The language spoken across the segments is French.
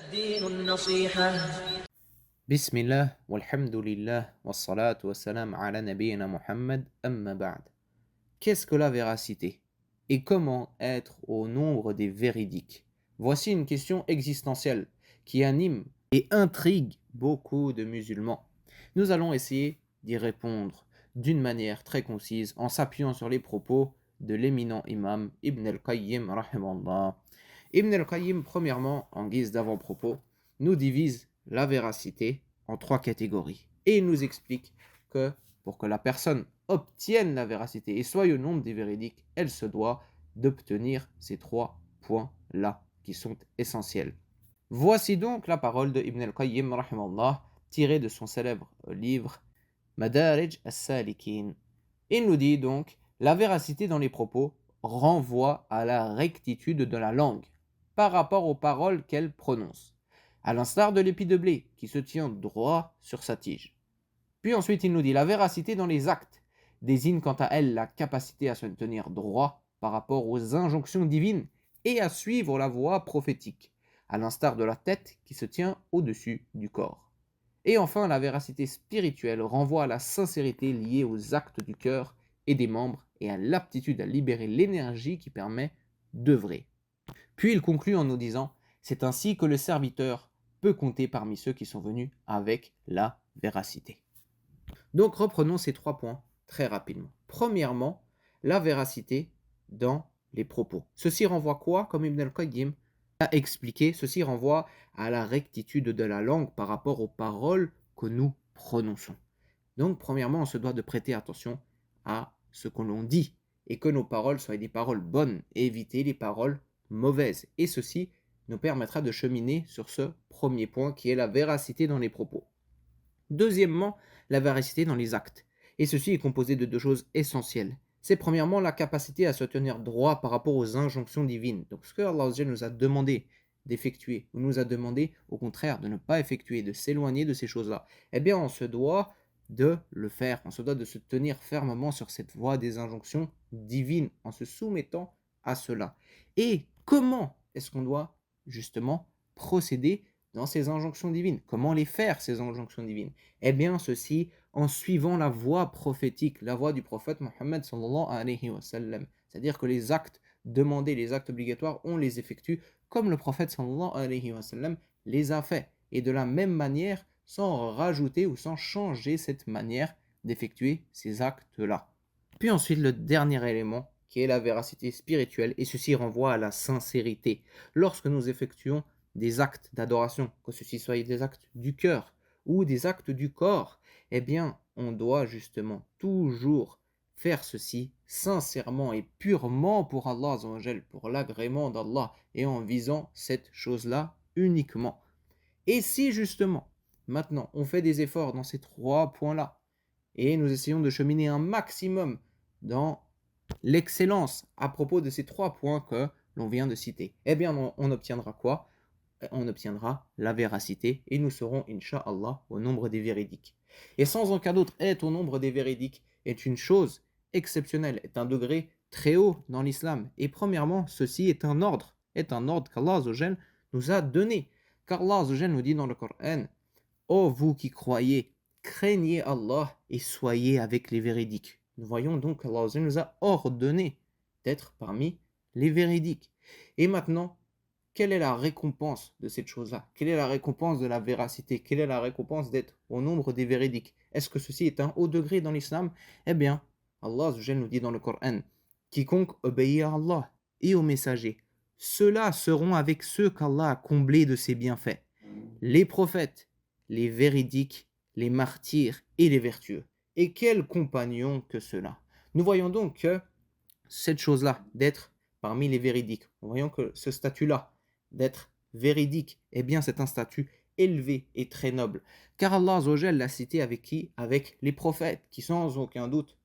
الدين النصيحة. Bismillah, walhamdulillah, wassalatu wassalam ala nabiyyina Muhammad, amma ba'd. Qu'est-ce que la véracité? Et comment être au nombre des véridiques? Voici une question existentielle qui anime et intrigue beaucoup de musulmans. Nous allons essayer d'y répondre d'une manière très concise en s'appuyant sur les propos de l'éminent imam Ibn al-Qayyim rahimallah. Ibn al-Qayyim, premièrement, en guise d'avant-propos, nous divise la véracité en trois catégories. Et il nous explique que pour que la personne obtienne la véracité et soit au nombre des véridiques, elle se doit d'obtenir ces trois points-là qui sont essentiels. Voici donc la parole de Ibn al-Qayyim rahimallah, tirée de son célèbre livre Madarij as-Salikin. Il nous dit donc, la véracité dans les propos renvoie à la rectitude de la langue par rapport aux paroles qu'elle prononce, à l'instar de l'épi de blé qui se tient droit sur sa tige. Puis ensuite il nous dit, la véracité dans les actes désigne quant à elle la capacité à se tenir droit par rapport aux injonctions divines et à suivre la voie prophétique, à l'instar de la tête qui se tient au-dessus du corps. Et enfin, la véracité spirituelle renvoie à la sincérité liée aux actes du cœur et des membres et à l'aptitude à libérer l'énergie qui permet d'œuvrer. Puis il conclut en nous disant, c'est ainsi que le serviteur peut compter parmi ceux qui sont venus avec la véracité. Donc reprenons ces trois points très rapidement. Premièrement, la véracité dans les propos. Ceci renvoie quoi, comme Ibn al-Qayyim a expliqué, ceci renvoie à la rectitude de la langue par rapport aux paroles que nous prononçons. Donc premièrement, on se doit de prêter attention à ce que l'on dit et que nos paroles soient des paroles bonnes et éviter les paroles mauvaises. Et ceci nous permettra de cheminer sur ce premier point qui est la véracité dans les propos. Deuxièmement, la véracité dans les actes. Et ceci est composé de deux choses essentielles. C'est premièrement la capacité à se tenir droit par rapport aux injonctions divines. Donc ce que Allah nous a demandé d'effectuer, ou nous a demandé au contraire de ne pas effectuer, de s'éloigner de ces choses-là, eh bien on se doit de le faire, on se doit de se tenir fermement sur cette voie des injonctions divines en se soumettant à cela. Et comment est-ce qu'on doit justement procéder dans ces injonctions divines? Comment les faire, ces injonctions divines? Eh bien, ceci en suivant la voie prophétique, la voie du prophète Mohammed sallallahu alayhi wa sallam. C'est-à-dire que les actes demandés, les actes obligatoires, on les effectue comme le prophète sallallahu alayhi wa sallam les a fait. Et de la même manière, sans rajouter ou sans changer cette manière d'effectuer ces actes-là. Puis ensuite, le dernier élément, qui est la véracité spirituelle, et ceci renvoie à la sincérité. Lorsque nous effectuons des actes d'adoration, que ceci soit des actes du cœur ou des actes du corps, eh bien, on doit justement toujours faire ceci sincèrement et purement pour Allah Azzawajal, pour l'agrément d'Allah, et en visant cette chose-là uniquement. Et si justement, maintenant, on fait des efforts dans ces trois points-là, et nous essayons de cheminer un maximum dans l'excellence à propos de ces trois points que l'on vient de citer, eh bien, on obtiendra quoi? On obtiendra la véracité et nous serons, Inch'Allah, au nombre des véridiques. Et sans aucun doute, être au nombre des véridiques est une chose exceptionnelle, est un degré très haut dans l'islam. Et premièrement, ceci est un ordre qu'Allah Azzawajal nous a donné. Car Allah Azzawajal nous dit dans le Coran, ô vous qui croyez, craignez Allah et soyez avec les véridiques. Nous voyons donc qu'Allah Azzawajal nous a ordonné d'être parmi les véridiques. Et maintenant, quelle est la récompense de cette chose-là? Quelle est la récompense de la véracité? Quelle est la récompense d'être au nombre des véridiques? Est-ce que ceci est un haut degré dans l'islam? Eh bien, Allah nous dit dans le Coran, quiconque obéit à Allah et aux messagers, ceux-là seront avec ceux qu'Allah a comblés de ses bienfaits. Les prophètes, les véridiques, les martyrs et les vertueux. Et quels compagnons que ceux-là! Nous voyons donc que cette chose-là, d'être parmi les véridiques, nous voyons que ce statut-là, d'être véridique, eh bien c'est un statut élevé et très noble. Car Allah Azzawajal l'a cité avec qui? Avec les prophètes, qui sans aucun doute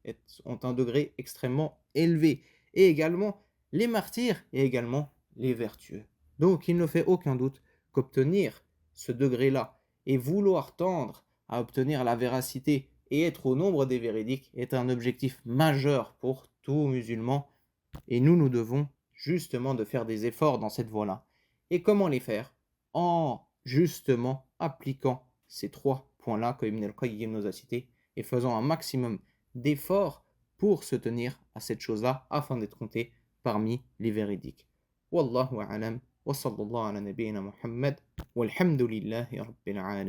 ont un degré extrêmement élevé. Et également les martyrs et également les vertueux. Donc il ne fait aucun doute qu'obtenir ce degré-là et vouloir tendre à obtenir la véracité et être au nombre des véridiques est un objectif majeur pour tout musulman. Et nous devons justement de faire des efforts dans cette voie-là. Et comment les faire? En justement appliquant ces 3 points-là que Ibn al-Qayyim nous a cités et faisant un maximum d'efforts pour se tenir à cette chose-là afin d'être compté parmi les véridiques. Wallahu a'lam wa sallallahu ala nabiyyina Muhammad walhamdulillahi rabbil alamin.